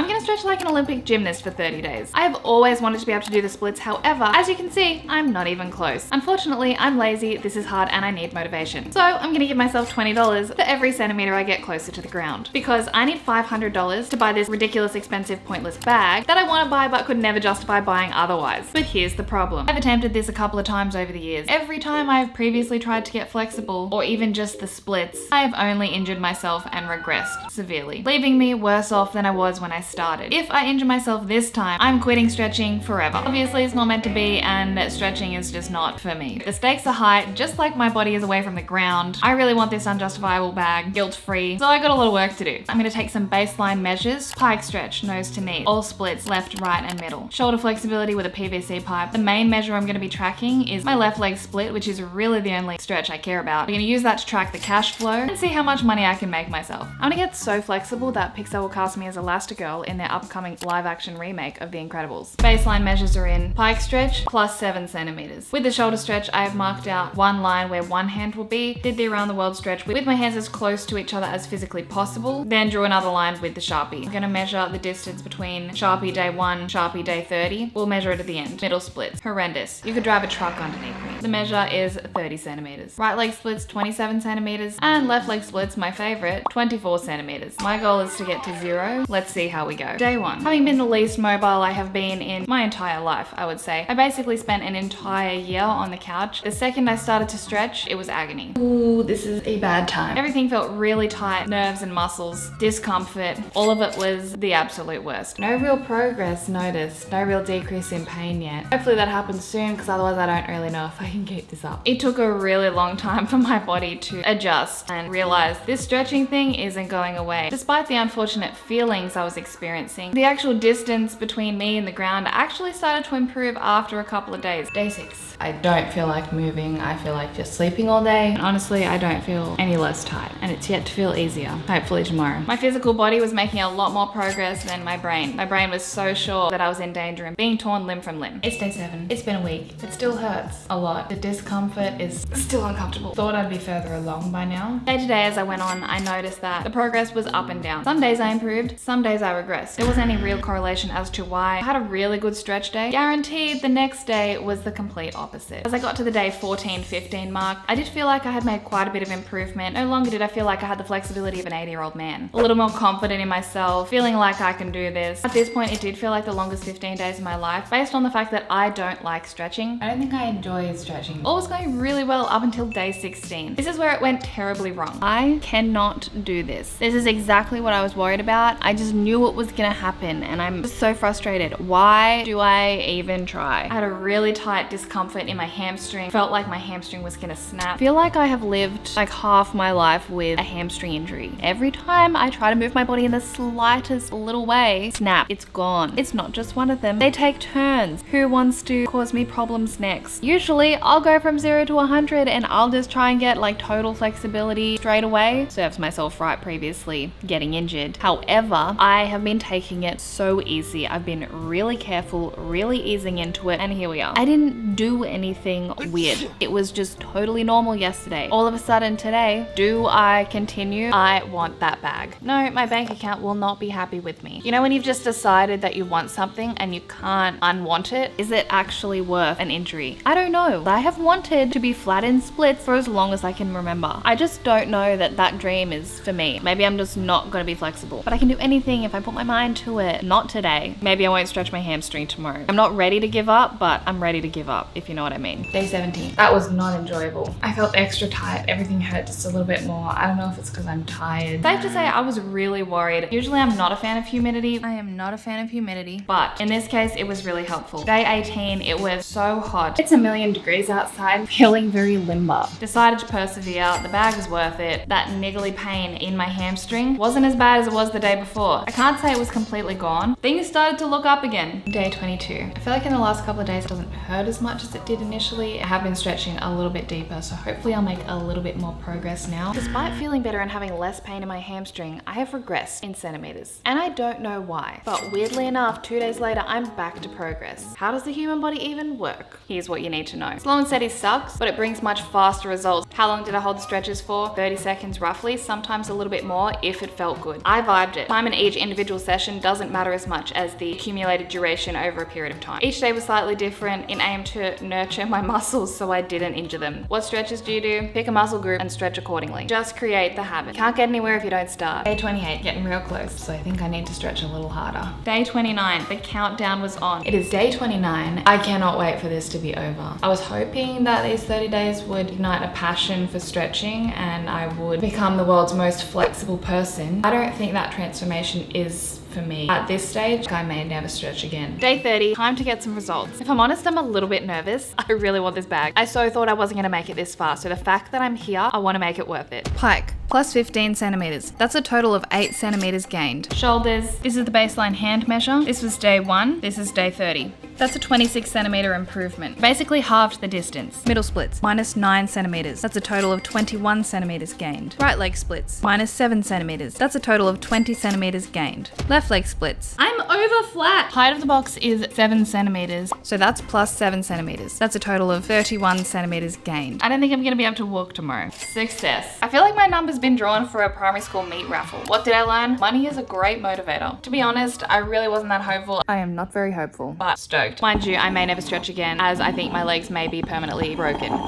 I'm gonna stretch like an Olympic gymnast for 30 days. I have always wanted to be able to do the splits. However, as you can see, I'm not even close. Unfortunately, I'm lazy, this is hard, and I need motivation. So I'm gonna give myself $20 for every centimeter I get closer to the ground, because I need $500 to buy this ridiculous, expensive, pointless bag that I want to buy but could never justify buying otherwise. But here's the problem. I've attempted this a couple of times over the years. Every time I've previously tried to get flexible, or even just the splits, I have only injured myself and regressed severely, leaving me worse off than I was when I started. If I injure myself this time, I'm quitting stretching forever. Obviously, it's not meant to be, and stretching is just not for me. The stakes are high, just like my body is away from the ground. I really want this unjustifiable bag, guilt-free, so I got a lot of work to do. I'm gonna take some baseline measures: pike stretch, nose to knee, all splits, left, right, and middle. Shoulder flexibility with a PVC pipe. The main measure I'm gonna be tracking is my left leg split, which is really the only stretch I care about. I'm gonna use that to track the cash flow and see how much money I can make myself. I'm gonna get so flexible that Pixar will cast me as Elastigirl in their upcoming live-action remake of The Incredibles. Baseline measures are in: pike stretch plus 7 centimeters. With the shoulder stretch, I have marked out one line where one hand will be, did the around the world stretch with my hands as close to each other as physically possible, then drew another line with the Sharpie. I'm gonna measure the distance between Sharpie day 1, Sharpie day 30. We'll measure it at the end. Middle splits. Horrendous. You could drive a truck underneath me. The measure is 30 centimeters. Right leg splits, 27 centimeters, and left leg splits, my favorite, 24 centimeters. My goal is to get to 0. Let's see how we go. Day 1. Having been the least mobile I have been in my entire life, I would say. I basically spent an entire year on the couch. The second I started to stretch, it was agony. Ooh, this is a bad time. Everything felt really tight, nerves and muscles, discomfort. All of it was the absolute worst. No real progress noticed, no real decrease in pain yet. Hopefully that happens soon, because otherwise I don't really know if I can keep this up. It took a really long time for my body to adjust and realize this stretching thing isn't going away. Despite the unfortunate feelings I was experiencing, the actual distance between me and the ground actually started to improve after a couple of days. Day 6. I don't feel like moving. I feel like just sleeping all day. And honestly, I don't feel any less tight, and it's yet to feel easier, hopefully tomorrow. My physical body was making a lot more progress than my brain. My brain was so sure that I was in danger and being torn limb from limb. It's day 7. It's been a week. It still hurts a lot. The discomfort is still uncomfortable. Thought I'd be further along by now. Day to day as I went on, I noticed that the progress was up and down. Some days I improved, some days I regressed. There wasn't any real correlation as to why. I had a really good stretch day. Guaranteed the next day was the complete opposite. As I got to the day 14, 15 mark, I did feel like I had made quite a bit of improvement. No longer did I feel like I had the flexibility of an 80-year-old man. A little more confident in myself, feeling like I can do this. At this point, it did feel like the longest 15 days of my life, based on the fact that I don't like stretching. I don't think I enjoy stretching. All was going really well up until day 16. This is where it went terribly wrong. I cannot do this. This is exactly what I was worried about. I just knew it was gonna happen, and I'm just so frustrated. Why do I even try? I had a really tight discomfort in my hamstring. Felt like my hamstring was gonna snap. I feel like I have lived like half my life with a hamstring injury. Every time I try to move my body in the slightest little way, snap, it's gone. It's not just one of them. They take turns. Who wants to cause me problems next? Usually I'll go from 0 to 100 and I'll just try and get like total flexibility straight away. Serves myself right previously getting injured. However, I have been taking it so easy. I've been really careful, really easing into it, and here we are. I didn't do anything weird. It was just totally normal yesterday. All of a sudden today, do I continue? I want that bag. No, my bank account will not be happy with me. You know when you've just decided that you want something and you can't unwant it? Is it actually worth an injury? I don't know. I have wanted to be flat in splits for as long as I can remember. I just don't know that that dream is for me. Maybe I'm just not gonna be flexible, but I can do anything if I put my mind to it. Not today. Maybe I won't stretch my hamstring tomorrow. I'm not ready to give up, but I'm ready to give up, if you know what I mean. Day 17. That was not enjoyable. I felt extra tight. Everything hurt just a little bit more. I don't know if it's because I'm tired. Safe to say, I was really worried. Usually I'm not a fan of humidity. I am not a fan of humidity, but in this case, it was really helpful. Day 18, it was so hot. It's a million degrees outside, feeling very limber. Decided to persevere. The bag was worth it. That niggly pain in my hamstring wasn't as bad as it was the day before. I can't say it was completely gone. Things started to look up again. Day 22. I feel like in the last couple of days, it doesn't hurt as much as it did initially. I have been stretching a little bit deeper, so hopefully I'll make a little bit more progress now. Despite feeling better and having less pain in my hamstring, I have regressed in centimeters. And I don't know why. But weirdly enough, 2 days later, I'm back to progress. How does the human body even work? Here's what you need to know. Slow and steady sucks, but it brings much faster results. How long did I hold the stretches for? 30 seconds roughly, sometimes a little bit more if it felt good. I vibed it. Time in each individual individual session doesn't matter as much as the accumulated duration over a period of time. Each day was slightly different in aim to nurture my muscles so I didn't injure them. What stretches do you do? Pick a muscle group and stretch accordingly. Just create the habit. Can't get anywhere if you don't start. Day 28, getting real close, so I think I need to stretch a little harder. Day 29, the countdown was on. It is day 29. I cannot wait for this to be over. I was hoping that these 30 days would ignite a passion for stretching and I would become the world's most flexible person. I don't think that transformation is for me. At this stage, I may never stretch again. Day 30, time to get some results. If I'm honest, I'm a little bit nervous. I really want this bag. I so thought I wasn't gonna make it this far, so the fact that I'm here, I wanna make it worth it. Pike, plus 15 centimeters. That's a total of 8 centimeters gained. Shoulders, this is the baseline hand measure. This was day 1, this is day 30. That's a 26 centimeter improvement. Basically halved the distance. Middle splits, minus 9 centimeters. That's a total of 21 centimeters gained. Right leg splits, minus 7 centimeters. That's a total of 20 centimeters gained. Left leg splits. I'm over flat. Height of the box is 7 centimeters. So that's plus 7 centimeters. That's a total of 31 centimeters gained. I don't think I'm gonna be able to walk tomorrow. Success. I feel like my number's been drawn for a primary school meat raffle. What did I learn? Money is a great motivator. To be honest, I really wasn't that hopeful. I am not very hopeful, but stoked. Mind you, I may never stretch again as I think my legs may be permanently broken.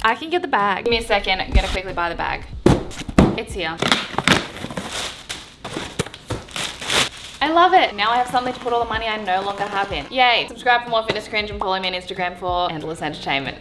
I can get the bag. Give me a second, I'm gonna quickly buy the bag. It's here. I love it. Now I have something to put all the money I no longer have in. Yay. Subscribe for more fitness cringe and follow me on Instagram for endless entertainment.